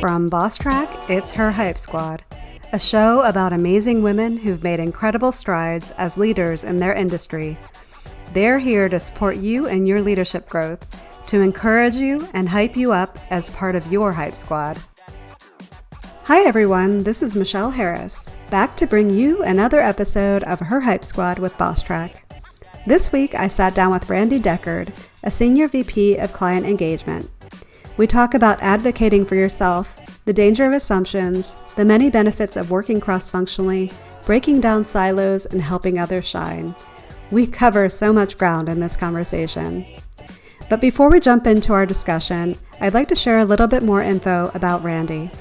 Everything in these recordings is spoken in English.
From Bosstrack, it's Her HypeSquad, a show about amazing women who've made incredible strides as leaders in their industry. They're here to support you and your leadership growth, to encourage you and hype you up as part of your Hype Squad. Hi everyone, this is Michelle Harris, back to bring you another episode of Her Hype Squad with Bosstrack. This week I sat down with Randi Deckard, a Senior VP of Client Engagement. We talk about advocating for yourself, the danger of assumptions, the many benefits of working cross-functionally, breaking down silos, and helping others shine. We cover so much ground in this conversation. But before we jump into our discussion, I'd like to share a little bit more info about Randi.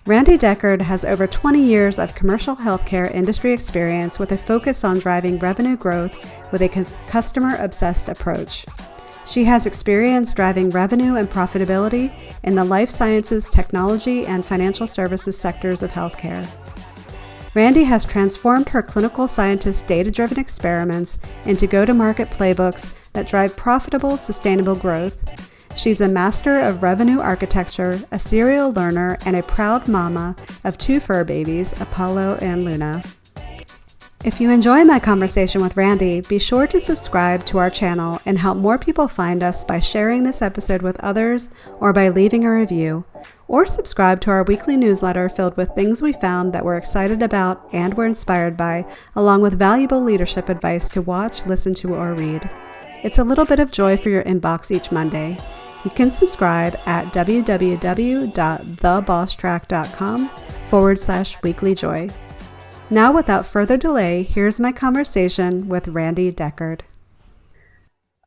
Randi Deckard has over 20 years of commercial healthcare industry experience with a focus on driving revenue growth with a customer-obsessed approach. She has experience driving revenue and profitability in the life sciences, technology, and financial services sectors of healthcare. Randi has transformed her clinical scientist data-driven experiments into go-to-market playbooks that drive profitable, sustainable growth. She's a master of revenue architecture, a serial learner, and a proud mama of two fur babies, Apollo and Luna. If you enjoy my conversation with Randi, be sure to subscribe to our channel and help more people find us by sharing this episode with others or by leaving a review. Or subscribe to our weekly newsletter filled with things we found that we're excited about and were inspired by, along with valuable leadership advice to watch, listen to, or read. It's a little bit of joy for your inbox each Monday. You can subscribe at www.thebosstrack.com/weeklyjoy. Now, without further delay, here's my conversation with Randi Deckard.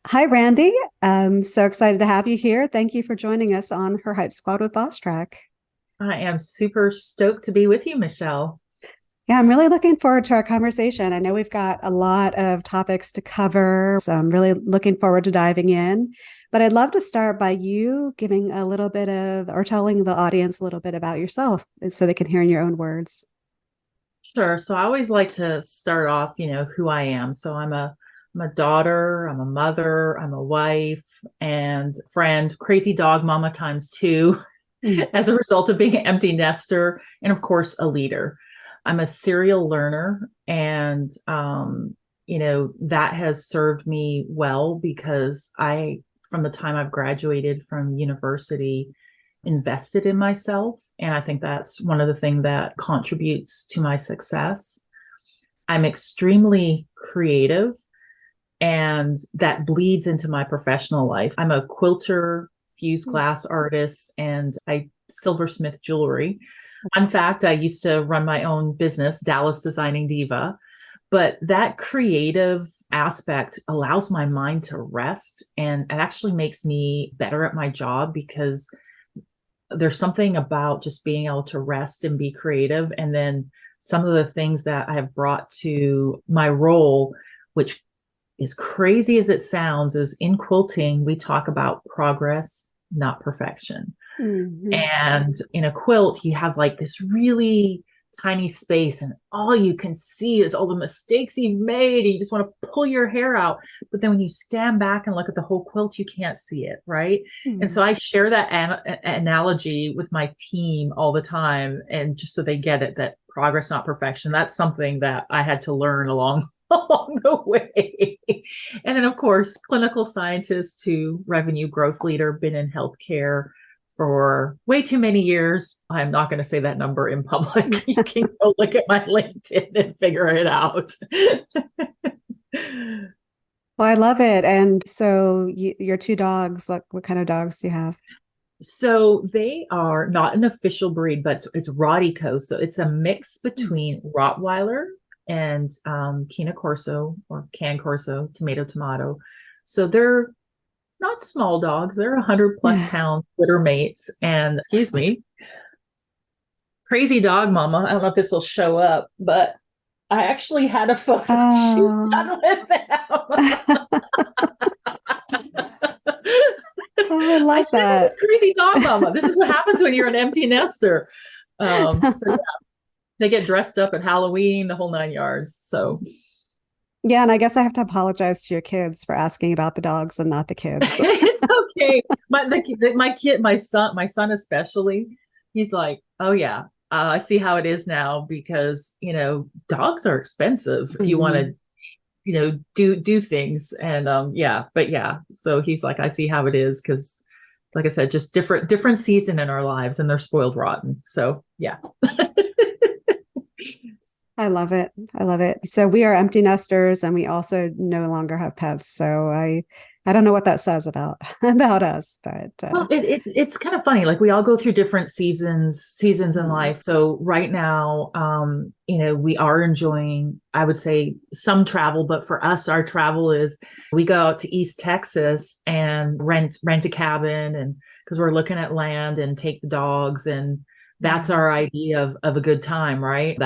Hi, Randi. I'm so excited to have you here. Thank you for joining us on Her Hype Squad with Bosstrack. I am super stoked to be with you, Michelle. Yeah, I'm really looking forward to our conversation. I know we've got a lot of topics to cover, so I'm really looking forward to diving in. But I'd love to start by you giving a little bit of, or telling the audience a little bit about yourself so they can hear in your own words. Sure. So I always like to start off, who I am. So I'm a daughter, I'm a mother, I'm a wife and friend, crazy dog mama times two, as a result of being an empty nester, and of course, a leader. I'm a serial learner, and, that has served me well because from the time I've graduated from university, invested in myself. And I think that's one of the things that contributes to my success. I'm extremely creative, and that bleeds into my professional life. I'm a quilter, fused glass artist, and I silversmith jewelry. In fact, I used to run my own business, Dallas Designing Diva. But that creative aspect allows my mind to rest, and it actually makes me better at my job because there's something about just being able to rest and be creative. And then some of the things that I have brought to my role, which is crazy as it sounds, is in quilting, we talk about progress, not perfection. Mm-hmm. And in a quilt, you have like this really tiny space, and all you can see is all the mistakes you've made, and you just want to pull your hair out. But then when you stand back and look at the whole quilt, you can't see it, right? Mm-hmm. And so I share that analogy with my team all the time, and just so they get it, that progress, not perfection. That's something that I had to learn along the way. And then, of course, clinical scientist to revenue growth leader, been in healthcare for way too many years. I'm not going to say that number in public. You can go look at my LinkedIn and figure it out. Well, I love it. And so your two dogs, what kind of dogs do you have? So they are not an official breed, but it's Rodico. So it's a mix between Rottweiler and Cane Corso, or Can Corso, tomato. So they're not small dogs. They're 100 plus pound litter mates. And excuse me, crazy dog mama. I don't know if this will show up, but I actually had a photo shoot done with them. Oh, I love that. Crazy dog mama. This is what happens when you're an empty nester. So yeah, they get dressed up at Halloween, the whole 9 yards. So yeah, and I guess I have to apologize to your kids for asking about the dogs and not the kids. It's okay. My son especially, He's like, oh yeah, I see how it is now because, dogs are expensive if you want Mhm. to, do things. And yeah, but yeah. So he's like, I see how it is because like I said, just different season in our lives and they're spoiled rotten. So yeah. I love it. I love it. So we are empty nesters and we also no longer have pets. So I don't know what that says about about us, but Well, it's kind of funny. Like we all go through different seasons in mm, life. So right now, we are enjoying, I would say, some travel, but for us, our travel is we go out to East Texas and rent a cabin, and because we're looking at land and take the dogs, and that's yeah. our idea of a good time, right?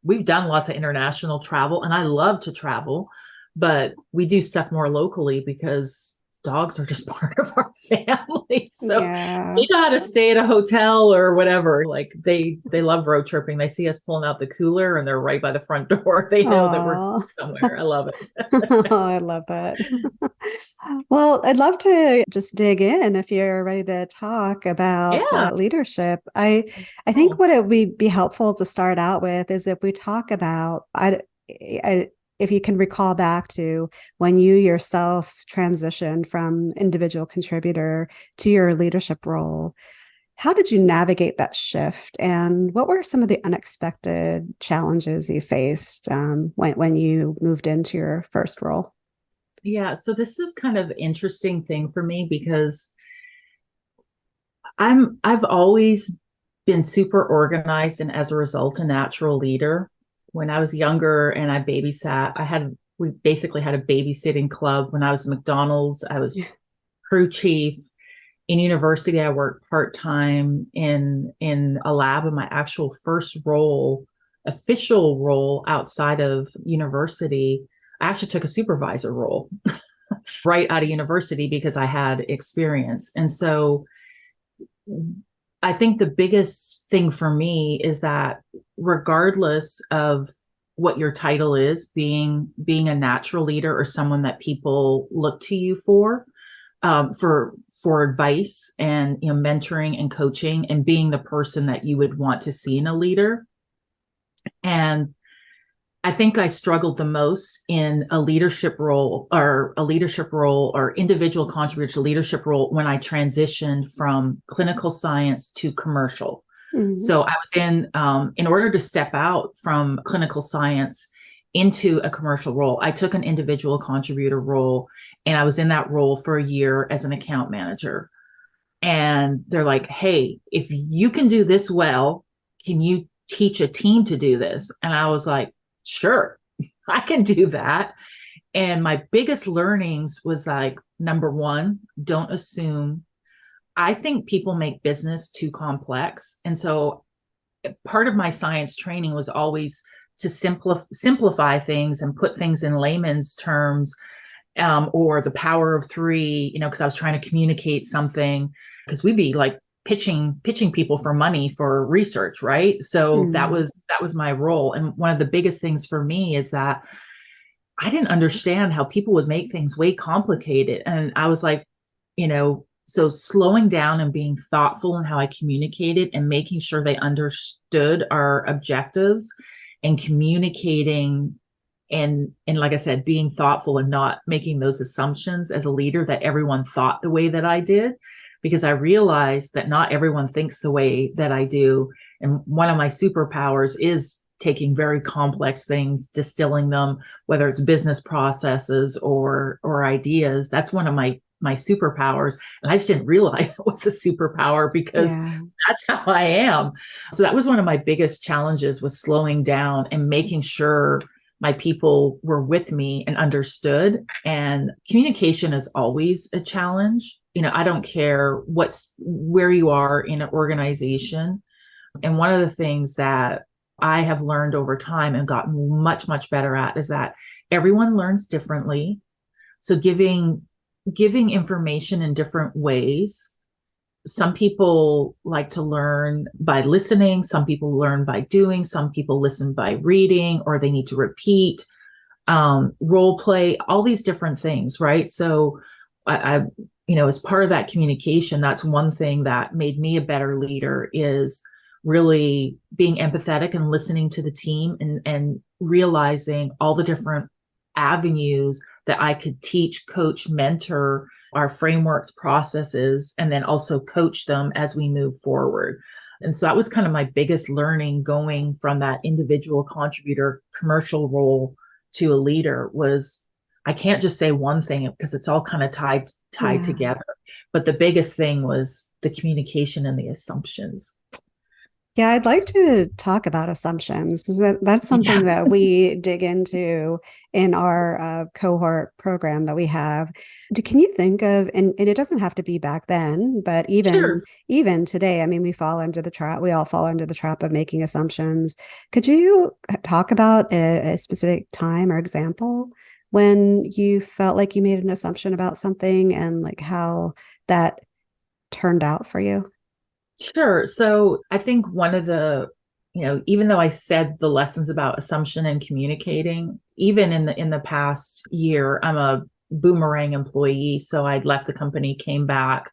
We've done lots of international travel, and I love to travel, but we do stuff more locally because dogs are just part of our family. So Yeah. they know how to stay at a hotel or whatever. Like they love road tripping. They see us pulling out the cooler and they're right by the front door. They know that we're Oh, somewhere. I love it. I love that. Well, I'd love to just dig in if you're ready to talk about Yeah. leadership. I think Cool. what it would be helpful to start out with is if we talk about if you can recall back to when you yourself transitioned from individual contributor to your leadership role, how did you navigate that shift, and what were some of the unexpected challenges you faced when you moved into your first role? Yeah. So this is kind of interesting thing for me because I've always been super organized and as a result a natural leader. When I was younger and I babysat, we basically had a babysitting club. When I was at McDonald's, I was crew chief. In university, I worked part-time in a lab, and my actual first role, official role outside of university, I actually took a supervisor role right out of university because I had experience. And so I think the biggest thing for me is that regardless of what your title is, being a natural leader or someone that people look to you for advice and mentoring and coaching and being the person that you would want to see in a leader. And I think I struggled the most in a leadership role or individual contributor to leadership role when I transitioned from clinical science to commercial. Mhm. So I was in order to step out from clinical science into a commercial role, I took an individual contributor role and I was in that role for a year as an account manager. And they're like, hey, if you can do this well, can you teach a team to do this? And I was like, sure, I can do that. And my biggest learnings was like, number one, don't assume. I think people make business too complex. And so part of my science training was always to simplify things and put things in layman's terms, or the power of three, because I was trying to communicate something, because we'd be like pitching people for money for research, right? So Mm. that was my role. And one of the biggest things for me is that I didn't understand how people would make things way complicated. And I was like, so slowing down and being thoughtful in how I communicated and making sure they understood our objectives and communicating and like I said, being thoughtful and not making those assumptions as a leader that everyone thought the way that I did, because I realized that not everyone thinks the way that I do. And one of my superpowers is taking very complex things, distilling them, whether it's business processes or ideas. That's one of my superpowers. And I just didn't realize it was a superpower because Yeah. that's how I am. So that was one of my biggest challenges, was slowing down and making sure my people were with me and understood. And communication is always a challenge. I don't care where you are in an organization. And one of the things that I have learned over time and gotten much, much better at is that everyone learns differently. So giving information in different ways. Some people like to learn by listening. Some people learn by doing. Some people listen by reading, or they need to repeat, role play, all these different things, right? So as part of that communication, that's one thing that made me a better leader, is really being empathetic and listening to the team, and realizing all the different avenues that I could teach, coach, mentor our frameworks, processes, and then also coach them as we move forward. And so that was kind of my biggest learning, going from that individual contributor commercial role to a leader, was I can't just say one thing because it's all kind of tied Yeah. together. But the biggest thing was the communication and the assumptions. Yeah, I'd like to talk about assumptions because that's something Yes. that we dig into in our cohort program that we have. Can you think of, and it doesn't have to be back then, but even Sure. even today, I mean, we all fall into the trap of making assumptions. Could you talk about a specific time or example when you felt like you made an assumption about something and like how that turned out for you? Sure. So I think one of the, even though I said the lessons about assumption and communicating, even in the past year, I'm a boomerang employee. So I'd left the company, came back,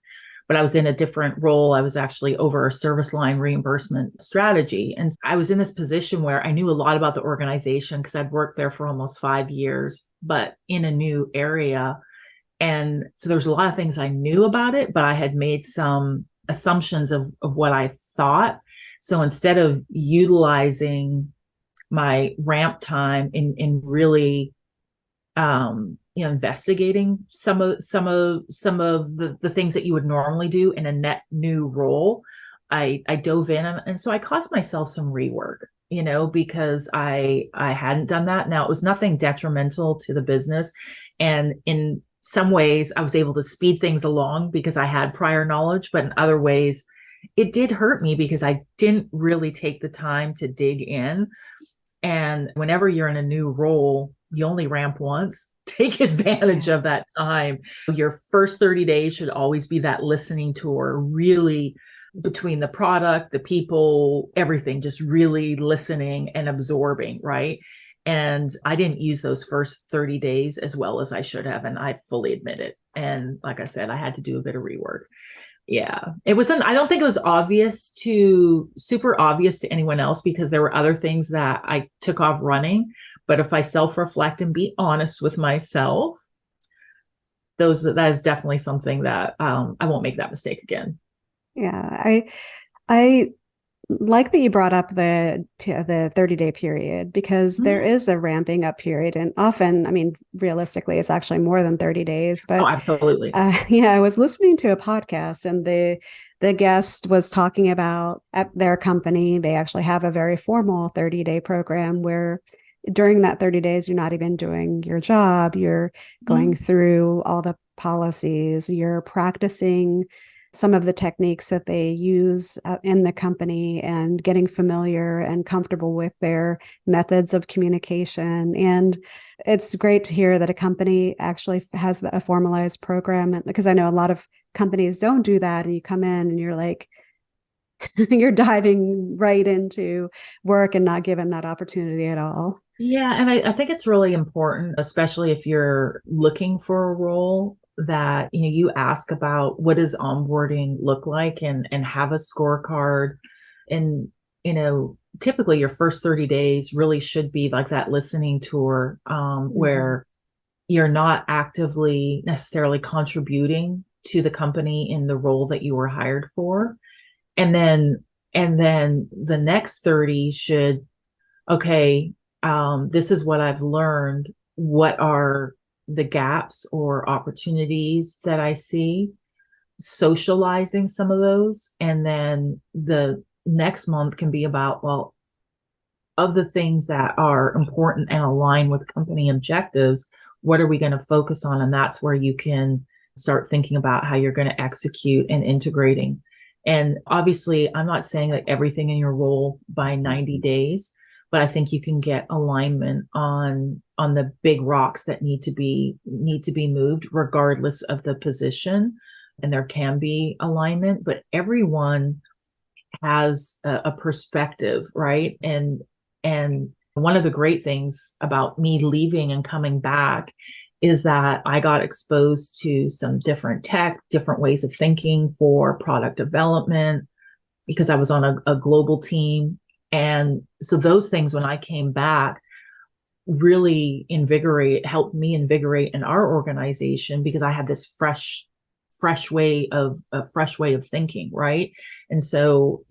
but I was in a different role. I was actually over a service line reimbursement strategy. And I was in this position where I knew a lot about the organization because I'd worked there for almost 5 years, but in a new area. And so there was a lot of things I knew about it, but I had made some assumptions of what I thought. So instead of utilizing my ramp time in really investigating some of the things that you would normally do in a net new role, I dove in, and so I cost myself some rework, because I hadn't done that. Now, it was nothing detrimental to the business, and in some ways I was able to speed things along because I had prior knowledge, but in other ways it did hurt me because I didn't really take the time to dig in. And whenever you're in a new role, you only ramp once. Take advantage of that time. Your first 30 days should always be that listening tour, really, between the product, the people, everything, just really listening and absorbing, right? And I didn't use those first 30 days as well as I should have. And I fully admit it. And like I said, I had to do a bit of rework. Yeah. I don't think it was super obvious to anyone else because there were other things that I took off running. But if I self-reflect and be honest with myself, that is definitely something that I won't make that mistake again. Yeah, I like that you brought up the 30-day period because there Mhm. is a ramping up period, and often, I mean, realistically, it's actually more than 30 days. Oh, But absolutely. yeah, I was listening to a podcast, and the guest was talking about at their company, they actually have a very formal 30-day program where during that 30 days, you're not even doing your job. You're going Mhm. through all the policies, you're practicing some of the techniques that they use in the company and getting familiar and comfortable with their methods of communication. And it's great to hear that a company actually has a formalized program, because I know a lot of companies don't do that. And you come in and you're like, you're diving right into work and not given that opportunity at all. Yeah, and I think it's really important, especially if you're looking for a role, that you ask about what does onboarding look like, and have a scorecard. And typically your first 30 days really should be like that listening tour, Mm-hmm. where you're not actively necessarily contributing to the company in the role that you were hired for. And then the next 30 should, okay, this is what I've learned. What are the gaps or opportunities that I see? Socializing some of those. And then the next month can be about, well, of the things that are important and align with company objectives, what are we going to focus on? And that's where you can start thinking about how you're going to execute and integrating. And obviously, I'm not saying that everything in your role by 90 days, but I think you can get alignment on the big rocks that need to be moved regardless of the position. And there can be alignment, but everyone has a perspective, right? And one of the great things about me leaving and coming back is that I got exposed to some different tech, different ways of thinking for product development because I was on a global team. And so those things, when I came back, really helped me invigorate in our organization because I had this fresh way of thinking, right? And so,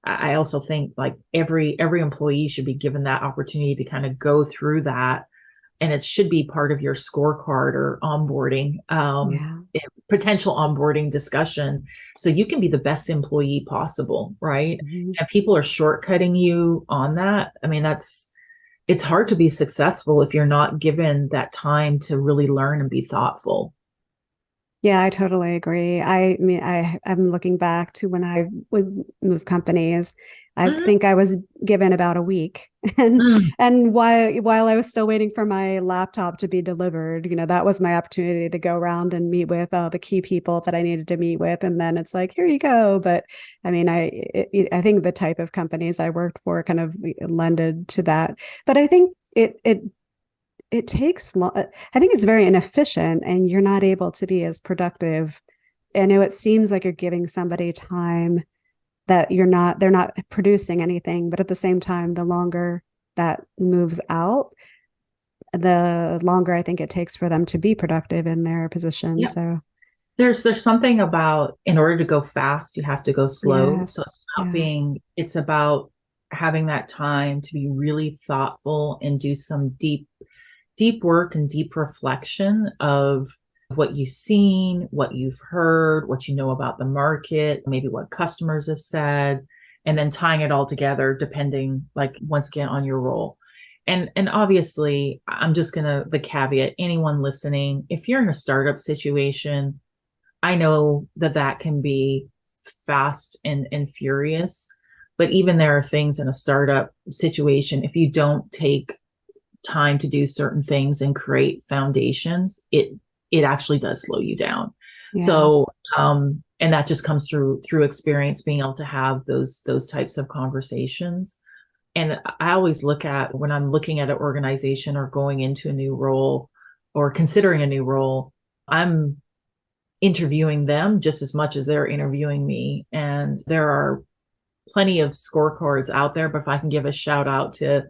I also think like every employee should be given that opportunity to kind of go through that, and it should be part of your scorecard or onboarding, potential onboarding discussion, so you can be the best employee possible, right? Mm-hmm. And people are shortcutting you on that. I mean, it's hard to be successful if you're not given that time to really learn and be thoughtful. Yeah, I totally agree. I mean, I'm looking back to when I would move companies. I Mm-hmm. think I was given about a week, and Mm. while I was still waiting for my laptop to be delivered, that was my opportunity to go around and meet with the key people that I needed to meet with, and then it's like, here you go. But I mean, I think the type of companies I worked for kind of lended to that. But I think it takes I think it's very inefficient, and you're not able to be as productive. I know it seems like you're giving somebody time that they're not producing anything, but at the same time, the longer that moves out, the longer I think it takes for them to be productive in their position. Yeah. So There's something about, in order to go fast, you have to go slow. So yes, yeah, it's about having that time to be really thoughtful and do some deep work and deep reflection of what you've seen, what you've heard, what you know about the market, maybe what customers have said, and then tying it all together, depending, like, once again, on your role. And obviously, I'm just gonna the caveat, anyone listening, if you're in a startup situation, I know that can be fast and furious, but even there are things in a startup situation, if you don't take time to do certain things and create foundations, it actually does slow you down. yeah, So and that just comes through experience, being able to have those types of conversations. And I always look at, when I'm looking at an organization or going into a new role or considering a new role, I'm interviewing them just as much as they're interviewing me. And there are plenty of scorecards out there, but if I can give a shout out to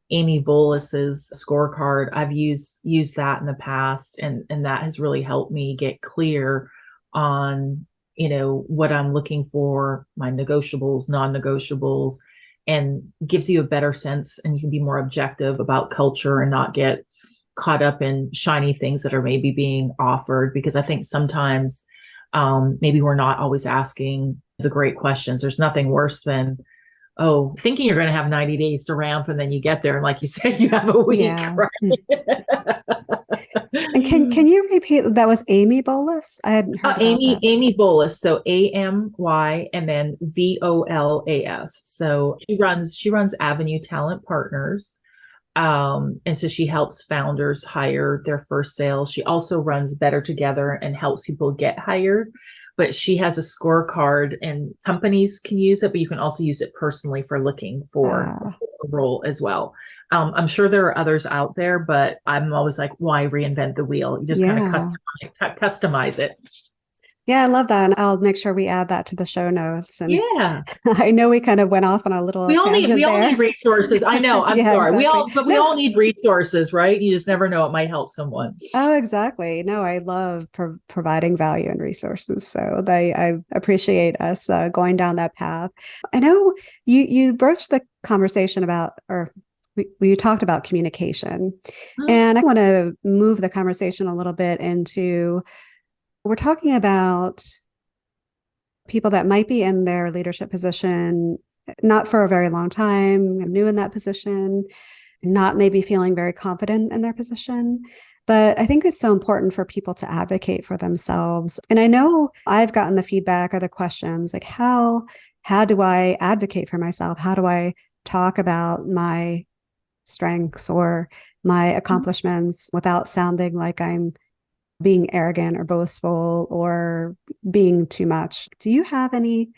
Amy Volis's scorecard, I've used that in the past, and that has really helped me get clear on, what I'm looking for, my negotiables, non-negotiables, and gives you a better sense, and you can be more objective about culture and not get caught up in shiny things that are maybe being offered, because I think sometimes maybe we're not always asking the great questions. There's nothing worse than, thinking you're going to have 90 days to ramp, and then you get there, and like you said, you have a week, yeah. right? And can you repeat, that was Amy Bolus? I hadn't heard about that. Amy Bolas, so AMY and then VOLAS. So she runs Avenue Talent Partners. And so she helps founders hire their first sales. She also runs Better Together and helps people get hired. But she has a scorecard, and companies can use it, but you can also use it personally for looking for a role as well. I'm sure there are others out there, but I'm always like, why reinvent the wheel? You just kind of customize it. Yeah, I love that. And I'll make sure we add that to the show notes. And Yeah. I know we kind of went off on a little tangent we all need resources. I know. I'm yeah, sorry. exactly. We all need resources, right? You just never know. It might help someone. Oh, exactly. No, I love providing value and resources. So I appreciate us going down that path. I know you broached the conversation about, or we talked about communication, and I want to move the conversation a little bit into, we're talking about people that might be in their leadership position, not for a very long time, new in that position, not maybe feeling very confident in their position. But I think it's so important for people to advocate for themselves. And I know I've gotten the feedback or the questions like, how do I advocate for myself? How do I talk about my strengths or my accomplishments without sounding like I'm being arrogant or boastful or being too much? Do you have any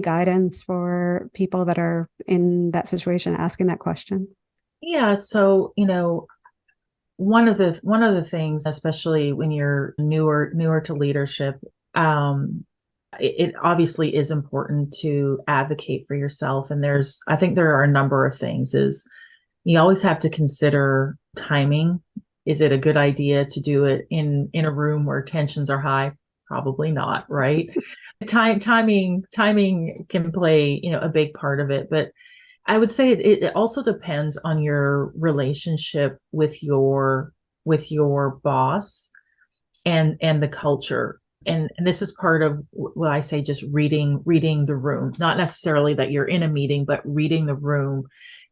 guidance for people that are in that situation asking that question? Yeah. So, one of the things, especially when you're newer to leadership, it obviously is important to advocate for yourself. And I think there are a number of things. Is you always have to consider timing. Is it a good idea to do it in a room where tensions are high? Probably not, right? Timing can play, a big part of it. But I would say it also depends on your relationship with your boss and the culture. And this is part of what I say, just reading the room, not necessarily that you're in a meeting, but reading the room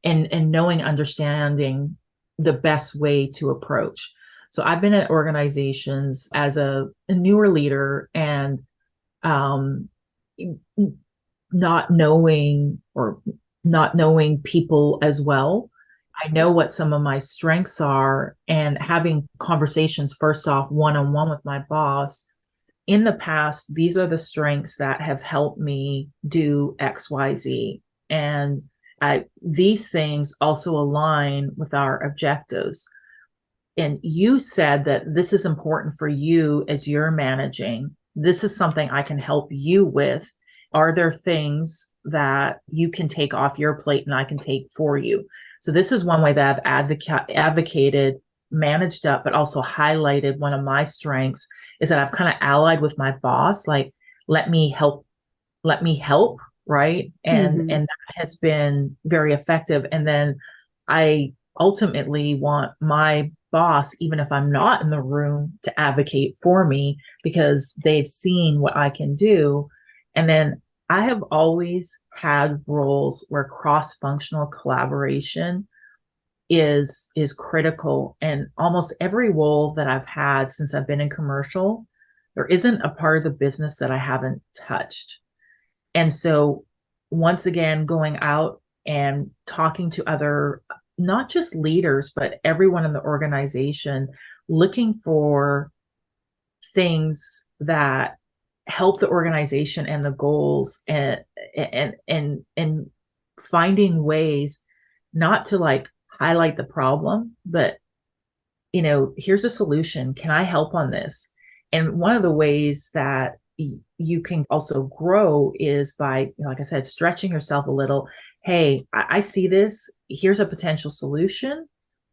and knowing, understanding the best way to approach. So I've been at organizations as a newer leader, and um, not knowing people as well. I know what some of my strengths are, and having conversations first off one-on-one with my boss. In the past, these are the strengths that have helped me do XYZ. And these things also align with our objectives. And you said that this is important for you as you're managing. This is something I can help you with. Are there things that you can take off your plate and I can take for you? So this is one way that I've advocated, managed up, but also highlighted one of my strengths is that I've kind of allied with my boss, like, let me help, right? And that has been very effective. And then I ultimately want my boss, even if I'm not in the room, to advocate for me because they've seen what I can do. And then I have always had roles where cross-functional collaboration is critical. And almost every role that I've had since I've been in commercial, there isn't a part of the business that I haven't touched. And so once again, going out and talking to other, not just leaders, but everyone in the organization, looking for things that help the organization and the goals, and finding ways not to like highlight the problem, but here's a solution. Can I help on this? And one of the ways that you can also grow is by, like I said, stretching yourself a little. Hey, I see this. Here's a potential solution.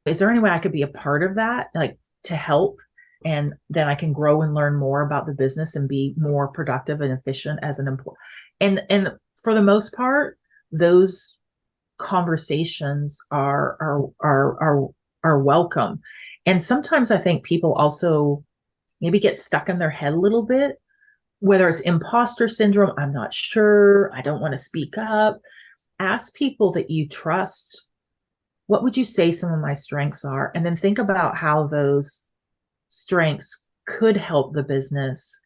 Is there any way I could be a part of that, like to help? And then I can grow and learn more about the business and be more productive and efficient as an employee. And for the most part, those conversations are welcome. And sometimes I think people also maybe get stuck in their head a little bit, whether it's imposter syndrome. I'm not sure. I don't want to speak up. Ask people that you trust, what would you say some of my strengths are? And then think about how those strengths could help the business,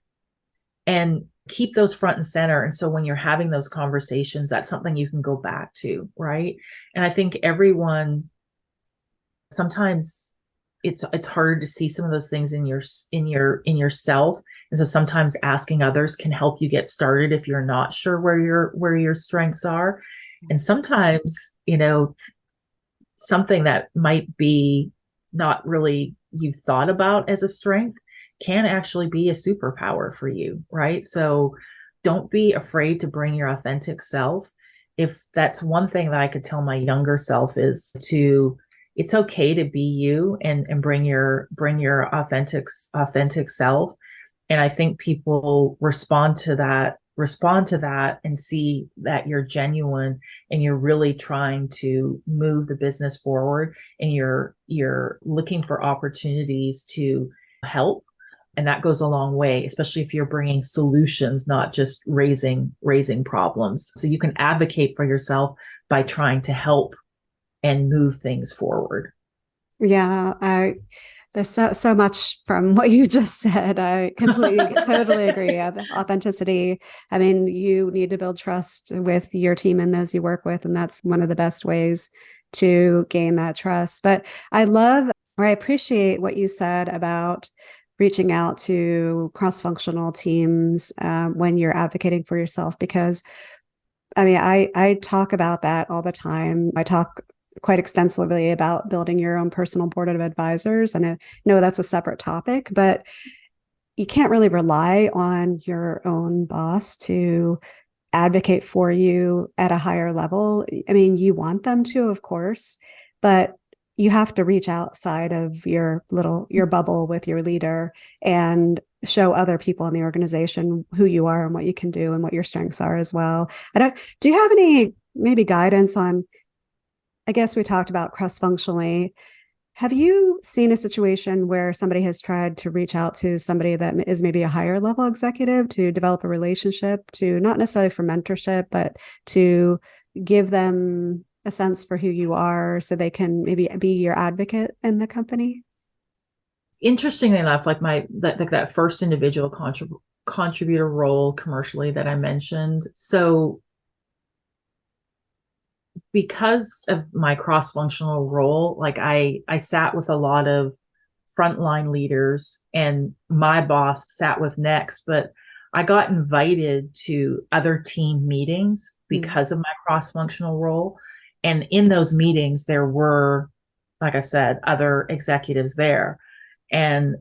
and keep those front and center. And so when you're having those conversations, that's something you can go back to, right? And I think everyone, sometimes it's harder to see some of those things in yourself. And so sometimes asking others can help you get started if you're not sure where your strengths are. And sometimes, something that might be not really you thought about as a strength can actually be a superpower for you, right? So don't be afraid to bring your authentic self. If that's one thing that I could tell my younger self, is it's okay to be you and bring your authentic self. And I think people respond to that and see that you're genuine and you're really trying to move the business forward, and you're looking for opportunities to help. And that goes a long way, especially if you're bringing solutions, not just raising problems. So you can advocate for yourself by trying to help and move things forward. Yeah, there's so much from what you just said. I completely, totally agree. Authenticity. I mean, you need to build trust with your team and those you work with, and that's one of the best ways to gain that trust. But I appreciate what you said about reaching out to cross-functional teams when you're advocating for yourself, because I mean, I talk about that all the time. I talk quite extensively about building your own personal board of advisors. And I know that's a separate topic, but you can't really rely on your own boss to advocate for you at a higher level. I mean, you want them to, of course, but you have to reach outside of your bubble with your leader and show other people in the organization who you are and what you can do and what your strengths are as well. Do you have any maybe guidance on, I guess we talked about cross-functionally. Have you seen a situation where somebody has tried to reach out to somebody that is maybe a higher level executive to develop a relationship, to not necessarily for mentorship, but to give them a sense for who you are so they can maybe be your advocate in the company? Interestingly enough, like that first individual contributor role commercially that I mentioned. So because of my cross-functional role, like I sat with a lot of frontline leaders and my boss sat with next, but I got invited to other team meetings because of my cross-functional role. And in those meetings, there were, like I said, other executives there. And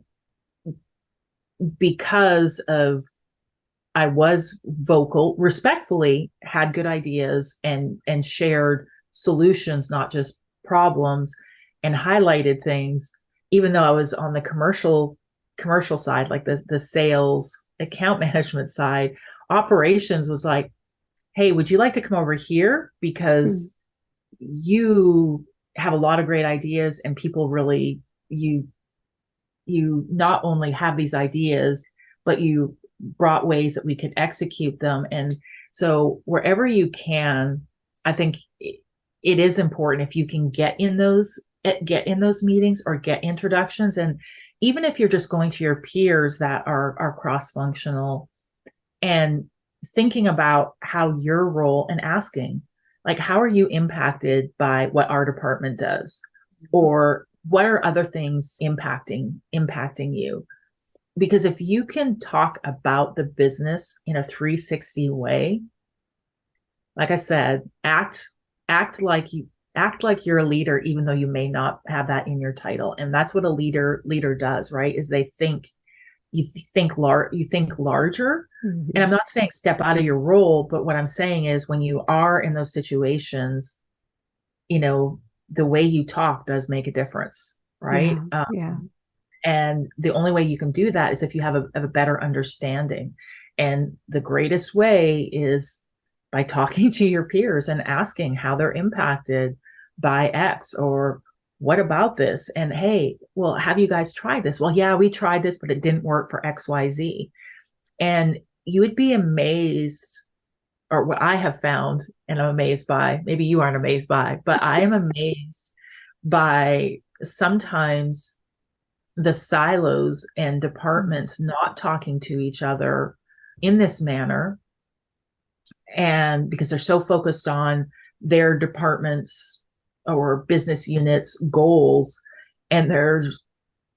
because of I was vocal, respectfully, had good ideas and shared solutions, not just problems, and highlighted things, even though I was on the commercial side, like the sales account management side. Operations was like, hey, would you like to come over here? Because you have a lot of great ideas and people really, you not only have these ideas, but you brought ways that we could execute them. And so wherever you can, I think it is important if you can get in those meetings or get introductions. And even if you're just going to your peers that are cross-functional and thinking about how your role and asking, like, how are you impacted by what our department does? Or what are other things impacting you? Because if you can talk about the business in a 360 way, like I said, act like you're a leader, even though you may not have that in your title. And that's what a leader does, right? Is you think larger. Mm-hmm. And I'm not saying step out of your role, but what I'm saying is when you are in those situations, the way you talk does make a difference, right? Yeah. And the only way you can do that is if you have a better understanding. And the greatest way is by talking to your peers and asking how they're impacted by X, or what about this? And hey, well, have you guys tried this? Well, yeah, we tried this, but it didn't work for XYZ. And you would be amazed, or what I have found, and I'm amazed by, maybe you aren't amazed by, but I am amazed by sometimes the silos and departments not talking to each other in this manner. And because they're so focused on their departments or business units goals, and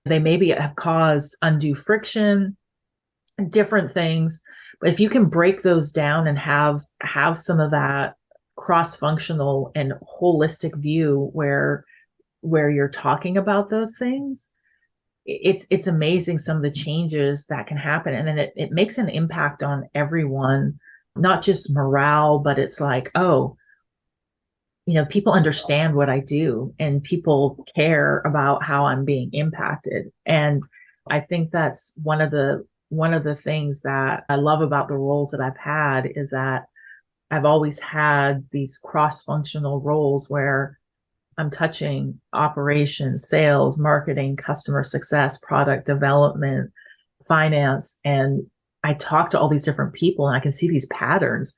they maybe have caused undue friction, different things. But if you can break those down and have some of that cross-functional and holistic view where you're talking about those things, it's amazing some of the changes that can happen. And then it makes an impact on everyone, not just morale, but it's like, oh, people understand what I do and people care about how I'm being impacted. And I think that's one of the things that I love about the roles that I've had, is that I've always had these cross-functional roles where I'm touching operations, sales, marketing, customer success, product development, finance. And I talk to all these different people and I can see these patterns.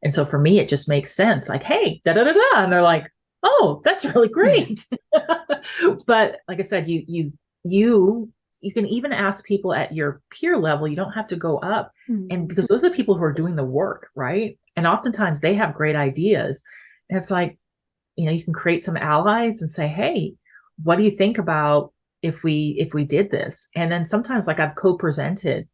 And so for me, it just makes sense. Like, hey, da da da da. And they're like, oh, that's really great. But like I said, you can even ask people at your peer level. You don't have to go up. And because those are the people who are doing the work, right? And oftentimes they have great ideas. And it's like, you can create some allies and say, hey, what do you think about if we did this? And then sometimes, like, I've co-presented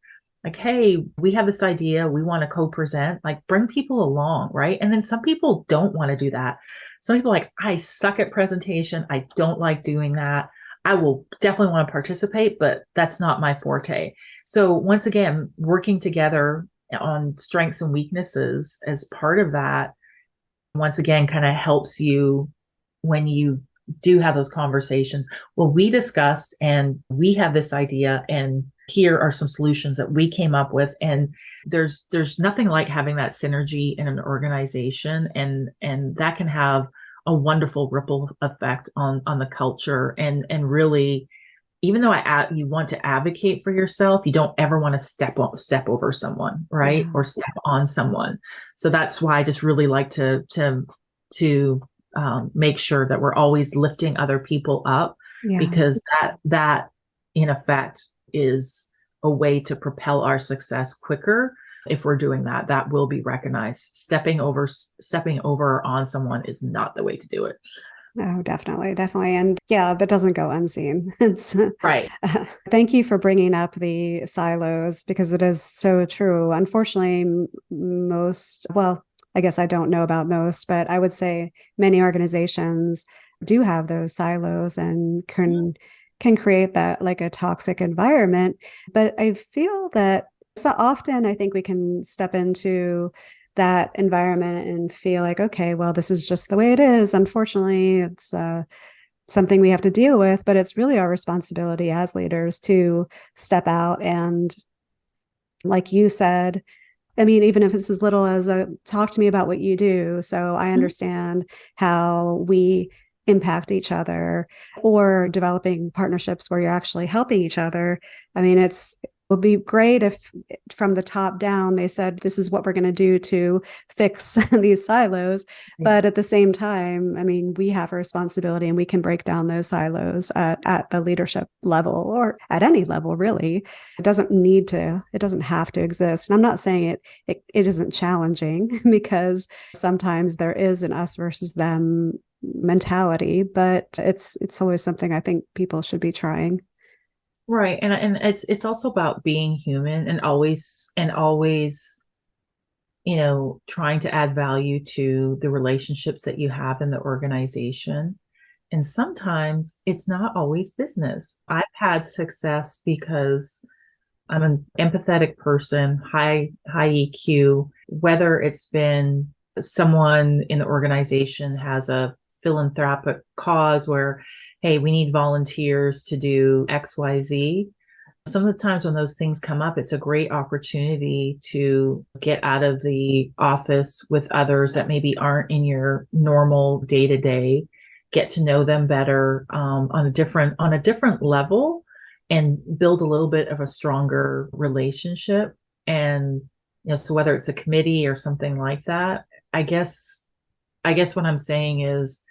like, hey, we have this idea, we want to co-present, like bring people along, right? And then some people don't want to do that. Some people are like, I suck at presentation, I don't like doing that. I will definitely want to participate, but that's not my forte. So once again, working together on strengths and weaknesses as part of that, once again, kind of helps you when you do have those conversations. Well, we discussed and we have this idea, and here are some solutions that we came up with. And there's nothing like having that synergy in an organization, and that can have a wonderful ripple effect on the culture. And really, even though you want to advocate for yourself, you don't ever want to step over someone, right? Yeah. Or step on someone. So that's why I just really like to make sure that we're always lifting other people up, Yeah. because that in effect is a way to propel our success quicker. If we're doing that, that will be recognized. Stepping over on someone is not the way to do it. Oh, definitely, definitely. And yeah, that doesn't go unseen. It's Right. thank you for bringing up the silos because it is so true. Unfortunately, most, well, I guess I don't know about most, but I would say many organizations do have those silos and can create that like a toxic environment. But I feel that so often I think we can step into that environment and feel like, okay, well, this is just the way it is. Unfortunately, it's something we have to deal with, but it's really our responsibility as leaders to step out and, like you said, I mean, even if it's as little as talk to me about what you do, so I understand how we impact each other, or developing partnerships where you're actually helping each other. I mean, it would be great if from the top down they said this is what we're going to do to fix these silos, but at the same time, I mean, we have a responsibility and we can break down those silos at the leadership level or at any level, really. It doesn't have to exist. And I'm not saying it isn't challenging because sometimes there is an us versus them mentality, but it's always something I think people should be trying. Right. And it's also about being human and always, trying to add value to the relationships that you have in the organization. And sometimes it's not always business. I've had success because I'm an empathetic person, high EQ, whether it's been someone in the organization has a philanthropic cause where, hey, we need volunteers to do XYZ. Some of the times when those things come up, it's a great opportunity to get out of the office with others that maybe aren't in your normal day to day, get to know them better on a different level, and build a little bit of a stronger relationship. And so whether it's a committee or something like that, I guess what I'm saying is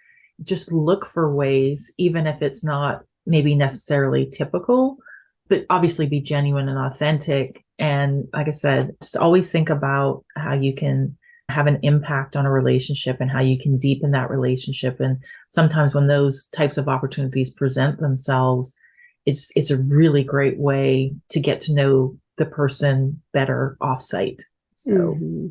just look for ways, even if it's not maybe necessarily typical, but obviously be genuine and authentic. And like I said, just always think about how you can have an impact on a relationship and how you can deepen that relationship. And sometimes when those types of opportunities present themselves, it's a really great way to get to know the person better offsite. So Mm-hmm.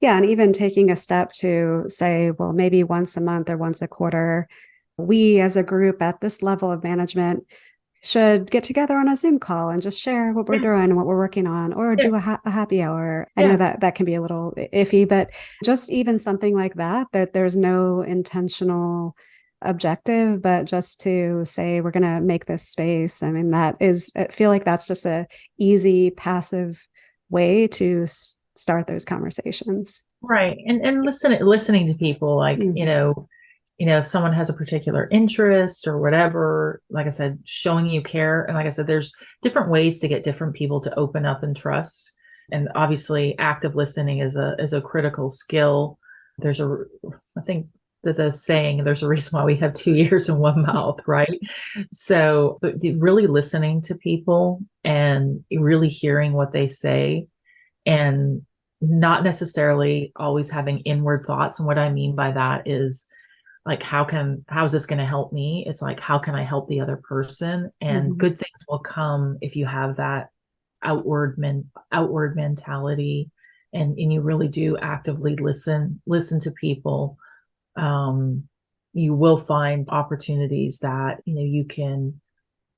Yeah, and even taking a step to say, well, maybe once a month or once a quarter, we as a group at this level of management should get together on a Zoom call and just share what we're yeah, doing and what we're working on, or yeah, do a happy hour. I know yeah. that can be a little iffy, but just even something like that there's no intentional objective, but just to say we're going to make this space. I mean, I feel like that's just a easy, passive way to start those conversations. Right. And listening to people, like, Mm-hmm. if someone has a particular interest or whatever, like I said, showing you care. And like I said, there's different ways to get different people to open up and trust. And obviously active listening is a critical skill. I think that the saying, there's a reason why we have two ears and one mouth, right? So, but really listening to people and really hearing what they say, and not necessarily always having inward thoughts. And what I mean by that is like, how is this going to help me? It's like, how can I help the other person? And Mm-hmm. good things will come if you have that outward mentality, and you really do actively listen to people, you will find opportunities that, you can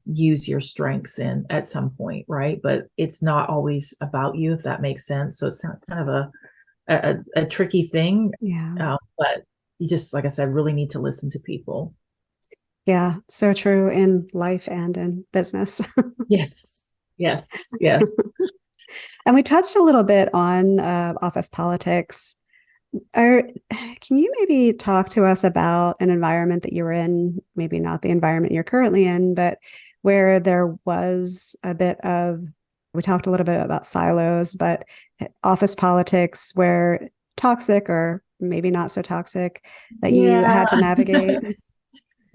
use your strengths in at some point, right? But it's not always about you, if that makes sense. So it's kind of a tricky thing. Yeah. But you just, like I said, really need to listen to people. Yeah. So true in life and in business. Yes. Yes. Yes. And we touched a little bit on office politics. Can you maybe talk to us about an environment that you were in, maybe not the environment you're currently in, but where there was a bit of, we talked a little bit about silos, but office politics where toxic or maybe not so toxic that you Yeah. had to navigate?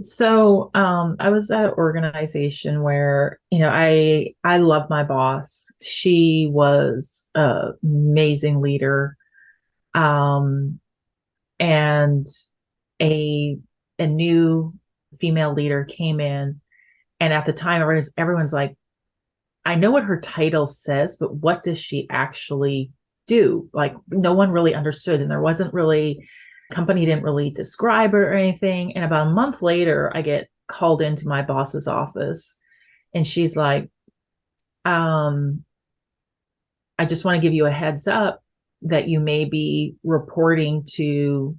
So I was at an organization where, I love my boss. She was an amazing leader. Um, and a a new female leader came in, and at the time everyone's like, I know what her title says, but what does she actually do? Like, no one really understood, and there wasn't really, company didn't really describe her or anything. And about a month later, I get called into my boss's office, and she's like, I just want to give you a heads up that you may be reporting to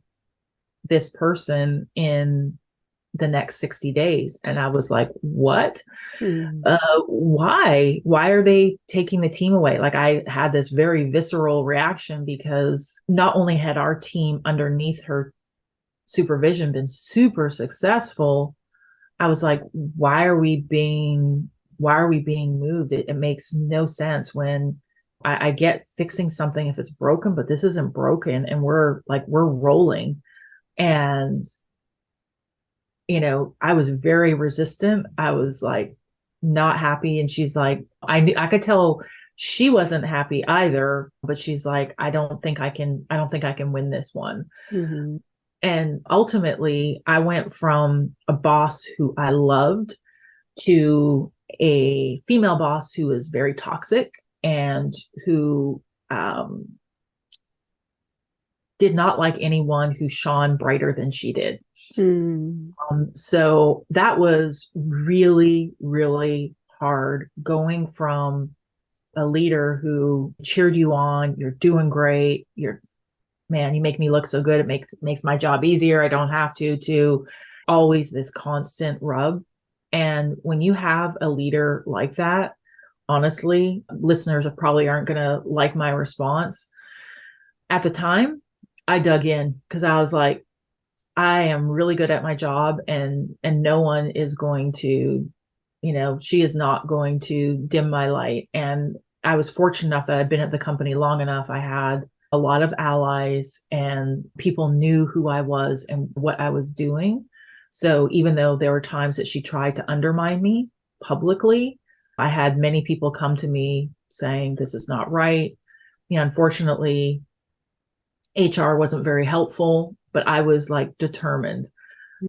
this person in the next 60 days. And I was like, what? Hmm. Why are they taking the team away? Like, I had this very visceral reaction, because not only had our team underneath her supervision been super successful, I was like, why are we being moved? It makes no sense. When I get fixing something if it's broken, but this isn't broken, and we're rolling. And I was very resistant. I was like, not happy. And she's like, I could tell she wasn't happy either, but she's like, I don't think I can win this one. Mm-hmm. And ultimately, I went from a boss who I loved to a female boss who is very toxic, and who did not like anyone who shone brighter than she did. Mm. So that was really, really hard, going from a leader who cheered you on, you're doing great, man, you make me look so good, it makes my job easier, I don't have to always this constant rub. And when you have a leader like that, honestly, listeners probably aren't going to like my response. At the time, I dug in, because I was like, I am really good at my job, and no one is going to, she is not going to dim my light. And I was fortunate enough that I'd been at the company long enough. I had a lot of allies, and people knew who I was and what I was doing. So even though there were times that she tried to undermine me publicly, I had many people come to me saying, this is not right. Unfortunately, HR wasn't very helpful, but I was like determined,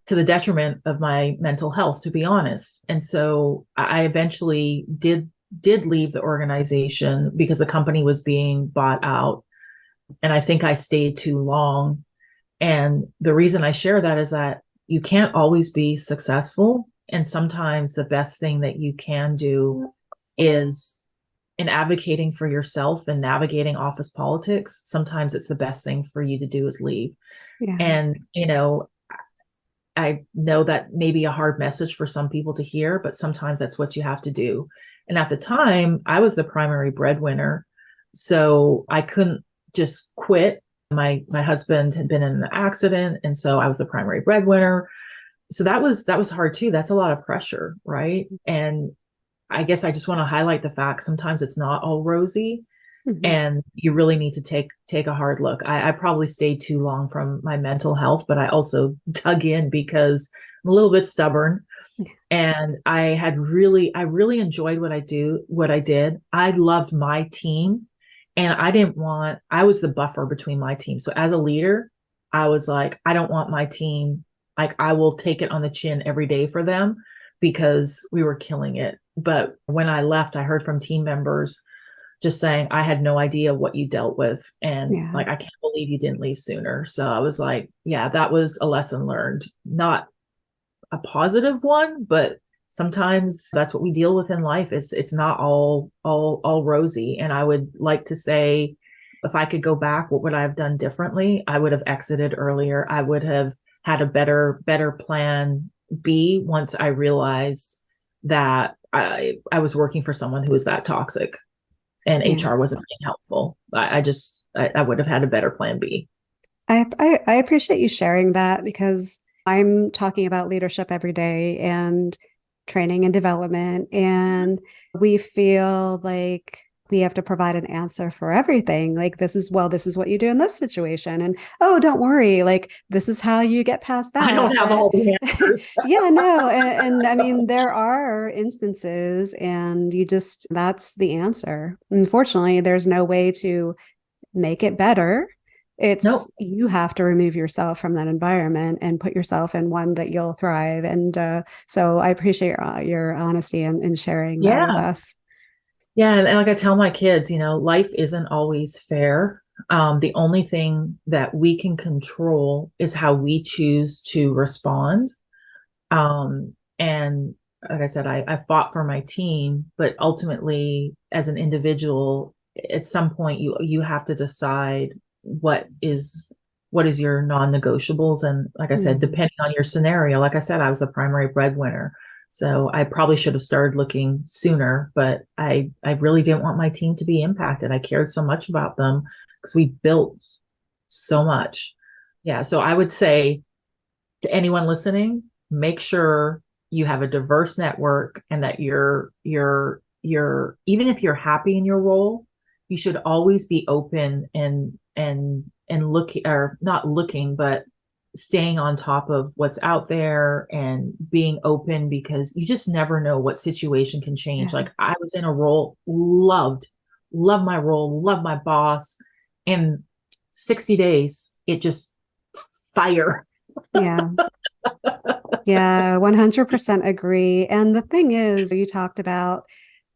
to the detriment of my mental health, to be honest. And so I eventually did leave the organization, because the company was being bought out. And I think I stayed too long. And the reason I share that is that you can't always be successful. And sometimes the best thing that you can do is, in advocating for yourself and navigating office politics, sometimes it's the best thing for you to do is leave. Yeah. And, I know that may be a hard message for some people to hear, but sometimes that's what you have to do. And at the time, I was the primary breadwinner, so I couldn't just quit. My husband had been in an accident, and so I was the primary breadwinner. So that was hard too. That's a lot of pressure, right? And I guess I just want to highlight the fact sometimes it's not all rosy. Mm-hmm. And you really need to take a hard look. I probably stayed too long from my mental health, but I also dug in because I'm a little bit stubborn. And I really enjoyed what I did. I loved my team, and I was the buffer between my team. So as a leader, I was like, I don't want my team, like, I will take it on the chin every day for them, because we were killing it. But when I left, I heard from team members, just saying, I had no idea what you dealt with. And Yeah. like, I can't believe you didn't leave sooner. So I was like, yeah, that was a lesson learned. Not a positive one, but sometimes that's what we deal with in life. It's not all rosy. And I would like to say, if I could go back, what would I have done differently? I would have exited earlier. I would have had a better plan B once I realized that I was working for someone who was that toxic and Yeah. HR wasn't being helpful. I would have had a better plan B. I appreciate you sharing that because I'm talking about leadership every day and training and development. And we feel like we have to provide an answer for everything. Like, this is what you do in this situation. And oh, don't worry, like, this is how you get past I that. don't have But all the answers. yeah, no. And I mean, there are instances, and that's the answer. Unfortunately, there's no way to make it better. It's Nope. you have to remove yourself from that environment and put yourself in one that you'll thrive. And so I appreciate your honesty and sharing that with Yeah. us. Yeah, and like I tell my kids, life isn't always fair. The only thing that we can control is how we choose to respond. And like I said, I fought for my team, but ultimately, as an individual, at some point, you have to decide what is your non-negotiables. And like I said, Mm. depending on your scenario, like I said, I was the primary breadwinner. So I probably should have started looking sooner, but I really didn't want my team to be impacted. I cared so much about them because we built so much. Yeah. So I would say to anyone listening, make sure you have a diverse network and that you're even if you're happy in your role, you should always be open and look, or not looking, but staying on top of what's out there and being open, because you just never know what situation can change. Yeah. Like, I was in a role, loved my role, loved my boss. In 60 days, it just fire. Yeah. Yeah, 100% agree. And the thing is, you talked about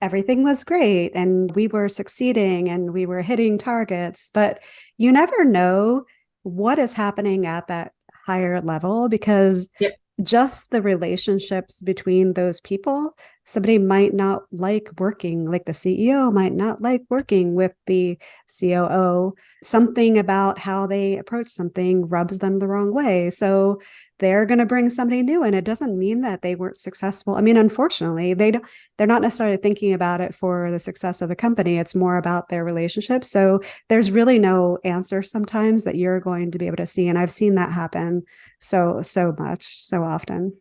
everything was great and we were succeeding and we were hitting targets, but you never know what is happening at that higher level because Yeah. just the relationships between those people, somebody might not like working, like the CEO might not like working with the COO. Something about how they approach something rubs them the wrong way. So they're going to bring somebody new, and it doesn't mean that they weren't successful. I mean, unfortunately, they're not necessarily thinking about it for the success of the company. It's more about their relationship. So there's really no answer sometimes that you're going to be able to see. And I've seen that happen so much, so often.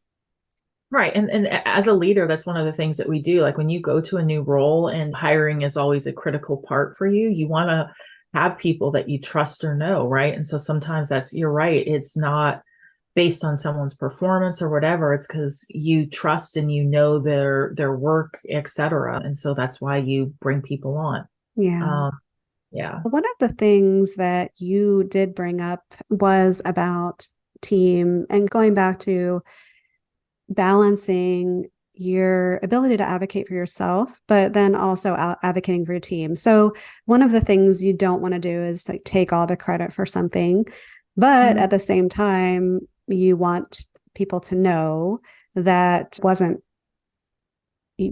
Right. And as a leader, that's one of the things that we do. Like, when you go to a new role, and hiring is always a critical part for you, you want to have people that you trust or know, right? And so sometimes you're right. It's not based on someone's performance or whatever. It's because you trust and their work, etc. And so that's why you bring people on. Yeah. Um, yeah. One of the things that you did bring up was about team and going back to balancing your ability to advocate for yourself, but then also advocating for your team. So one of the things you don't want to do is like take all the credit for something, but Mhm. at the same time, you want people to know that wasn't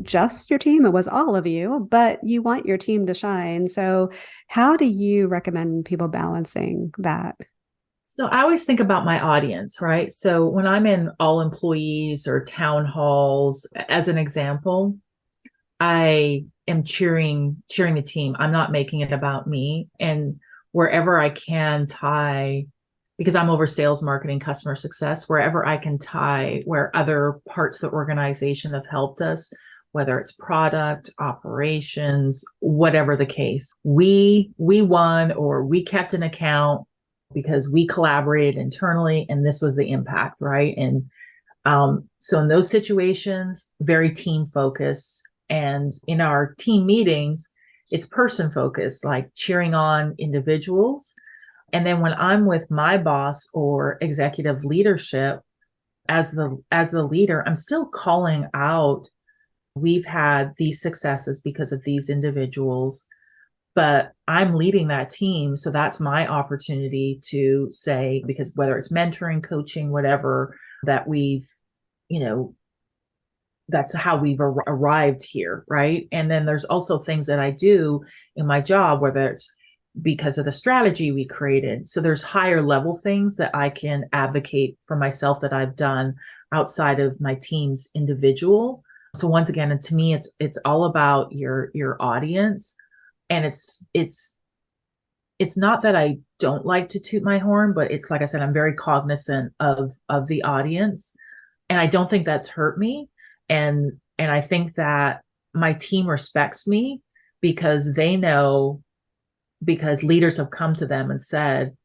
just your team, it was all of you, but you want your team to shine. So how do you recommend people balancing that? So I always think about my audience, right? So when I'm in all employees or town halls, as an example, I am cheering the team. I'm not making it about me. And wherever I can tie, because I'm over sales, marketing, customer success, wherever I can tie where other parts of the organization have helped us, whether it's product, operations, whatever the case, we won, or we kept an account because we collaborated internally and this was the impact, right? And so in those situations, very team focused. And in our team meetings, it's person focused, like cheering on individuals. And then when I'm with my boss or executive leadership, as the leader, I'm still calling out, we've had these successes because of these individuals. but I'm leading that team. So that's my opportunity to say, because whether it's mentoring, coaching, whatever, that we've, you know, that's how we've arrived here. Right. And then there's also things that I do in my job, whether it's because of the strategy we created. So there's higher level things that I can advocate for myself that I've done outside of my team's individual. So once again, and to me, it's all about your audience. And it's not that I don't like to toot my horn, but it's like I said, I'm very cognizant of the audience. And I don't think that's hurt me. And I think that my team respects me because they know, because leaders have come to them and said,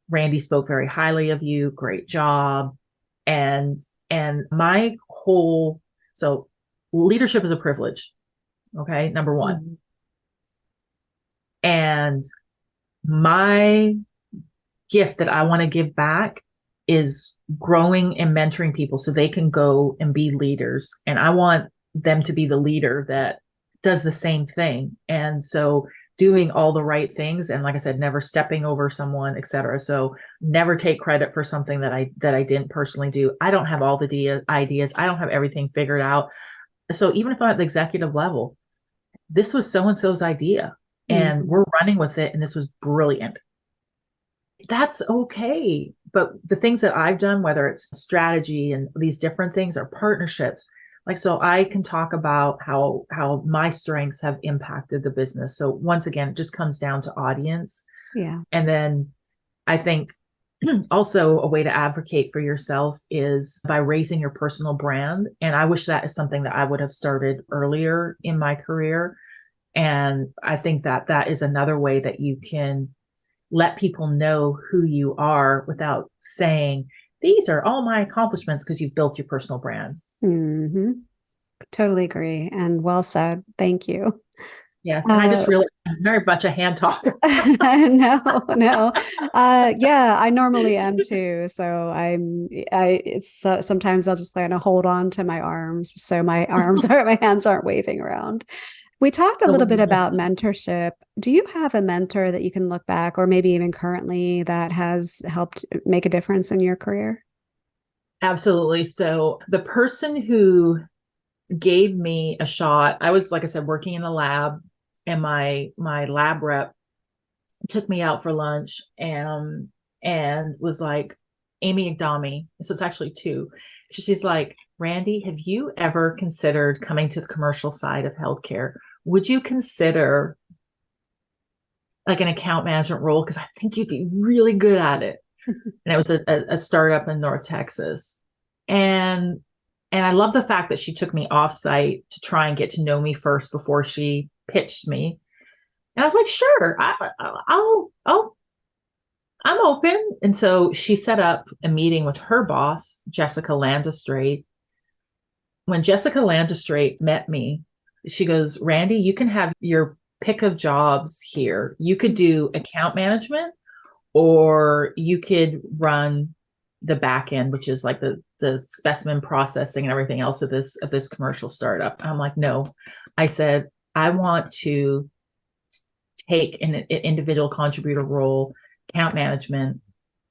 Randi spoke very highly of you, great job. And my whole, so leadership is a privilege. Okay. Number one. Mm-hmm. And my gift that I want to give back is growing and mentoring people so they can go and be leaders. And I want them to be the leader that does the same thing. And so doing all the right things. And like I said, never stepping over someone, et cetera. So never take credit for something that I didn't personally do. I don't have all the ideas. I don't have everything figured out. So even if I'm at the executive level, this was so-and-so's idea and we're running with it. And this was brilliant. That's okay. But the things that I've done, whether it's strategy and these different things or partnerships, like, so I can talk about how my strengths have impacted the business. So once again, it just comes down to audience. Yeah. And then I think also a way to advocate for yourself is by raising your personal brand. And I wish that is something that I would have started earlier in my career. And I think that that is another way that you can let people know who you are without saying, these are all my accomplishments, because you've built your personal brand. Mm-hmm. Totally agree. And well said. Thank you. Yes. And I just really, I'm very much a hand talker. No. Yeah, I normally am too. So sometimes I'll just kind of hold on to my arms. So my hands aren't waving around. We talked a little bit about mentorship. Do you have a mentor that you can look back, or maybe even currently, that has helped make a difference in your career? Absolutely. So the person who gave me a shot, I was, like I said, working in the lab, and my lab rep took me out for lunch and was like, Amy Agdami. So it's actually two. She's like, Randi, have you ever considered coming to the commercial side of healthcare? Would you consider like an account management role? Because I think you'd be really good at it. And it was a startup in North Texas. And I love the fact that she took me offsite to try and get to know me first before she pitched me. And I was like, sure, I'm open. And so she set up a meeting with her boss, Jessica Landestrate. When Jessica Landestrate met me, she goes, Randi, you can have your pick of jobs here. You could do account management, or you could run the back end, which is like the specimen processing and everything else of this commercial startup. I'm like, no. I said, I want to take an individual contributor role, account management.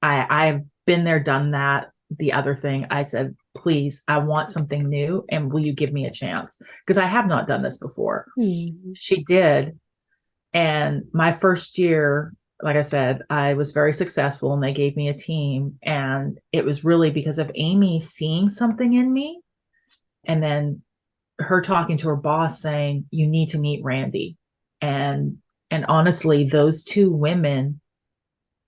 I've been there, done that. The other thing, I said, please, I want something new, and will you give me a chance? Because I have not done this before. Mm-hmm. She did. And my first year, like I said, I was very successful, and they gave me a team. And it was really because of Amy seeing something in me, and then her talking to her boss saying, you need to meet Randi. And honestly, those two women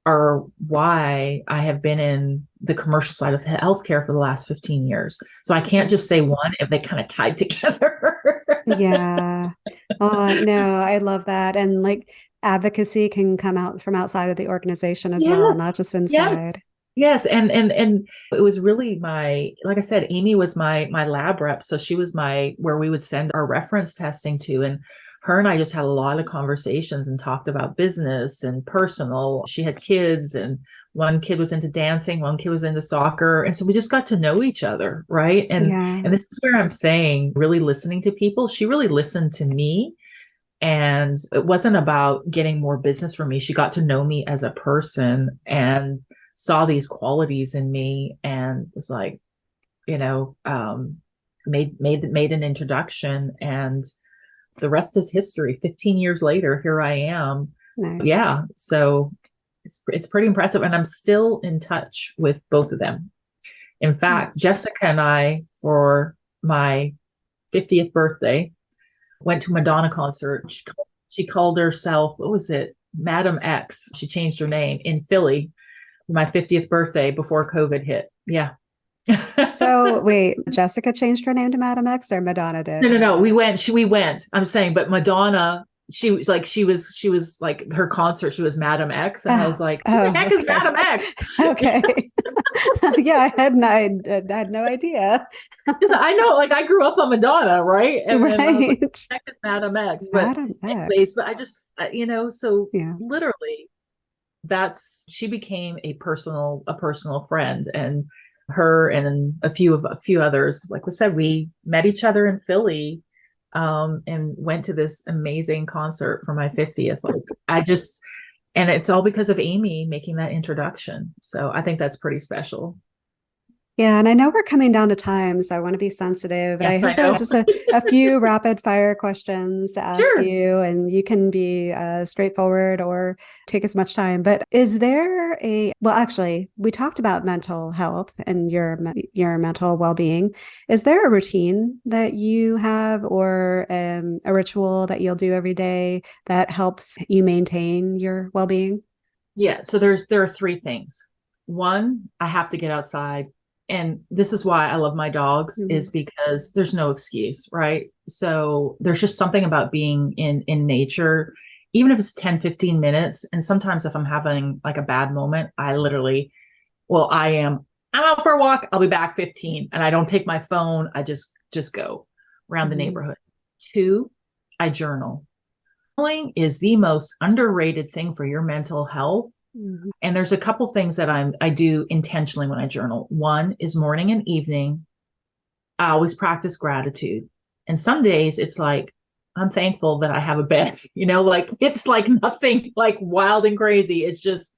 are why I have been in the commercial side of healthcare for the last 15 years. So I can't just say one if they kind of tied together. Yeah. Oh, no, I love that. And like advocacy can come out from outside of the organization as well, not just inside. Yes. And it was really like I said, Amy was my lab rep. So she was where we would send our reference testing to. And her and I just had a lot of conversations and talked about business and personal. She had kids, and one kid was into dancing, one kid was into soccer. And so we just got to know each other. Right. And this is where I'm saying, really listening to people. She really listened to me. And it wasn't about getting more business from me. She got to know me as a person and saw these qualities in me and was like, you know, made an introduction, and the rest is history. 15 years later, here I am. Nice. Yeah. So it's pretty impressive. And I'm still in touch with both of them. In fact, Jessica and I, for my 50th birthday, went to a Madonna concert. She called herself, what was it? Madam X. She changed her name in Philly for my 50th birthday before COVID hit. Yeah. So wait, Jessica changed her name to Madam X, or Madonna did? No. We went. I'm saying, but Madonna, she was like her concert, she was Madam X. And I was like, who the heck is Madam X? Okay. Yeah, I had no idea. I know, like I grew up on Madonna, right? And right. then I was like, what the heck is Madam X? But Madam anyways, X. but I just, so literally she became a personal friend, and her and a few others, like we said, we met each other in Philly, and went to this amazing concert for my 50th. Like and it's all because of Amy making that introduction. So I think that's pretty special. Yeah, and I know we're coming down to time, so I want to be sensitive, but Yes, I have just a few rapid fire questions to ask you, and you can be straightforward or take as much time. But is there actually, we talked about mental health and your mental well-being. Is there a routine that you have, or a ritual that you'll do every day that helps you maintain your well-being? Yeah, so there are three things. One, I have to get outside. And this is why I love my dogs, is because there's no excuse, right? So there's just something about being in nature, even if it's 10, 15 minutes. And sometimes if I'm having like a bad moment, I'm out for a walk. I'll be back 15, and I don't take my phone. I just go around the neighborhood. Two, I journal. Journaling is the most underrated thing for your mental health. And there's a couple things that I do intentionally when I journal. One is morning and evening. I always practice gratitude. And some days it's like, I'm thankful that I have a bed, like it's like nothing like wild and crazy. It's just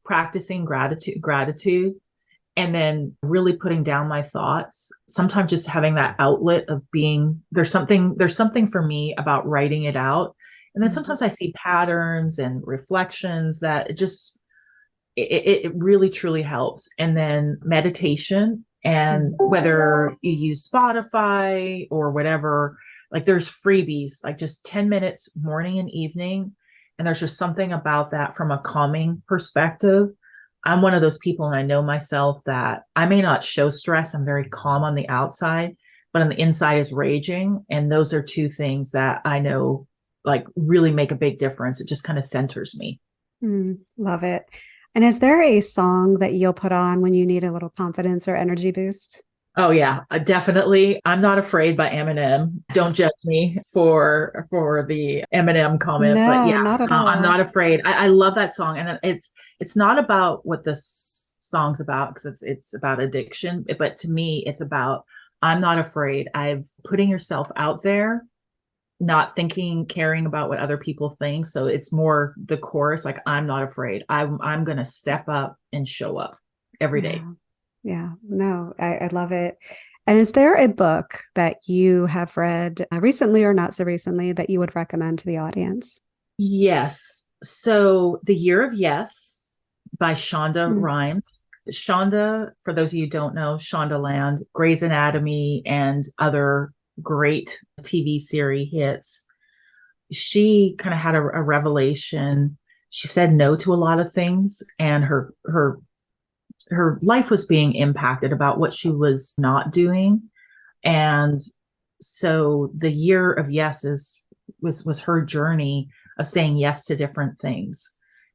practicing gratitude, and then really putting down my thoughts. Sometimes just having that outlet of there's something for me about writing it out. And then sometimes I see patterns and reflections that it really truly helps. And then meditation, and whether you use Spotify or whatever, like there's freebies, like just 10 minutes morning and evening. And there's just something about that from a calming perspective. I'm one of those people, and I know myself, that I may not show stress. I'm very calm on the outside, but on the inside is raging. And those are two things that I know like really make a big difference. It just kind of centers me. Love it. And is there a song that you'll put on when you need a little confidence or energy boost? Oh yeah, definitely. I'm Not Afraid by Eminem. Don't judge me for the Eminem comment, No, but yeah, not at all. I'm Not Afraid. I love that song, and it's not about what the song's about, because it's about addiction. But to me, it's about, I'm not afraid. I've putting yourself out there, not caring about what other people think. So it's more the chorus, like, I'm not afraid. I'm going to step up and show up every day. Yeah, no, I love it. And is there a book that you have read recently or not so recently that you would recommend to the audience? Yes. So The Year of Yes by Shonda Rhimes. Shonda, for those of you who don't know, Shonda Land, Grey's Anatomy, and other great TV series hits. She kind of had a revelation. She said no to a lot of things, and her life was being impacted about what she was not doing. And so The Year of Yes was her journey of saying yes to different things,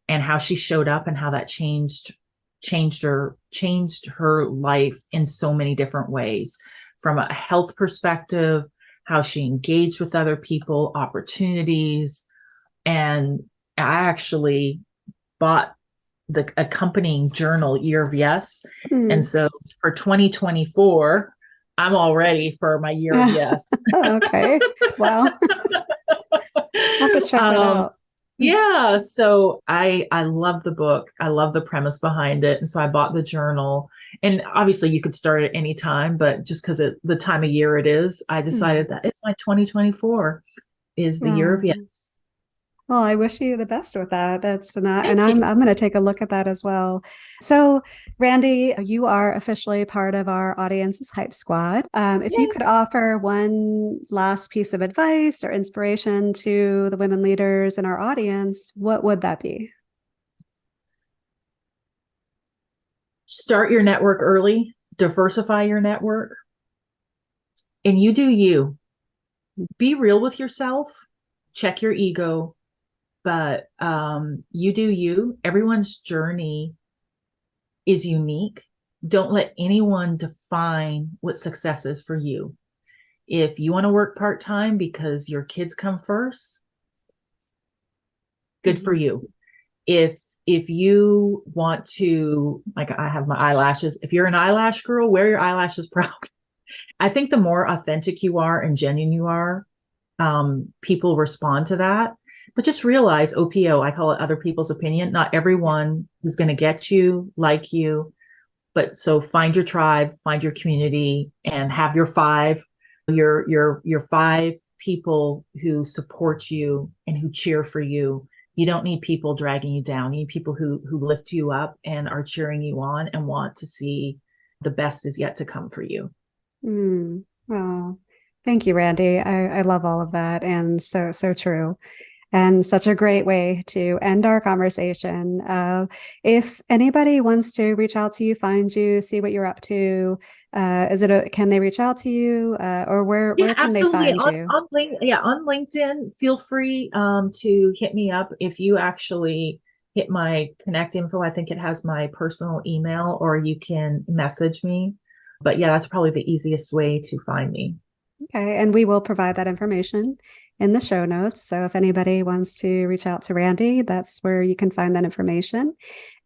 and how she showed up, and how that changed her life in so many different ways, from a health perspective, how she engaged with other people, opportunities. And I actually bought the accompanying journal, Year of Yes. And so for 2024, I'm all ready for my Year of Yes. Okay. Well, I'll have to check that out. Yeah. So I love the book. I love the premise behind it. And so I bought the journal. And obviously you could start at any time, but just because the time of year it is, I decided that it's my 2024 is the year of yes. Well, I wish you the best with that. Thank I'm you. going to take a look at that as well. So, Randi, you are officially part of our audience's Hype Squad. If you could offer one last piece of advice or inspiration to the women leaders in our audience, what would that be? Start your network early, diversify your network, and you do you. Be real with yourself, check your ego, but you do you. Everyone's journey is unique. Don't let anyone define what success is for you. If you want to work part-time because your kids come first, good for you. If you want to, like I have my eyelashes, if you're an eyelash girl, wear your eyelashes proud. I think the more authentic you are and genuine you are, people respond to that. But just realize OPO, I call it other people's opinion. Not everyone is going to get you, like you. But so find your tribe, find your community, and have your five people who support you and who cheer for you. You don't need people dragging you down. You need people who lift you up and are cheering you on and want to see the best is yet to come for you. Oh, thank you, Randi. I love all of that, and so true. And such a great way to end our conversation. If anybody wants to reach out to you, find you, see what you're up to, can they reach out to you, or where can they find you? On LinkedIn, feel free to hit me up. If you actually hit my connect info, I think it has my personal email, or you can message me. But yeah, that's probably the easiest way to find me. Okay, and we will provide that information in the show notes. So if anybody wants to reach out to Randi, that's where you can find that information.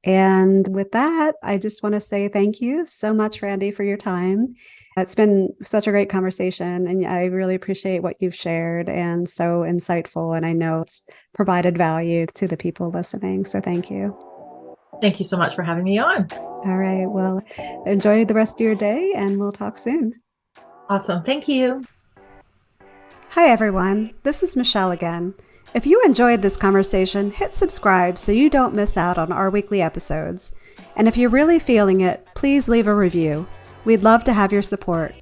And with that, I just want to say thank you so much, Randi, for your time. It's been such a great conversation, and I really appreciate what you've shared, and so insightful. And I know it's provided value to the people listening. So thank you. Thank you so much for having me on. All right. Well, enjoy the rest of your day, and we'll talk soon. Awesome. Thank you. Hi, everyone. This is Michelle again. If you enjoyed this conversation, hit subscribe so you don't miss out on our weekly episodes. And if you're really feeling it, please leave a review. We'd love to have your support.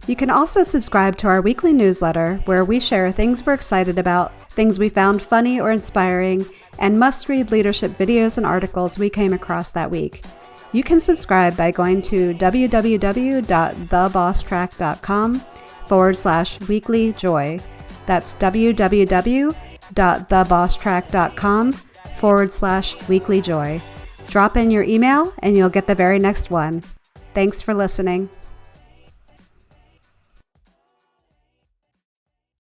You can also subscribe to our weekly newsletter, where we share things we're excited about, things we found funny or inspiring, and must-read leadership videos and articles we came across that week. You can subscribe by going to www.thebosstrack.com/weekly joy. That's www.thebosstrack.com/weekly joy. Drop in your email and you'll get the very next one. Thanks for listening.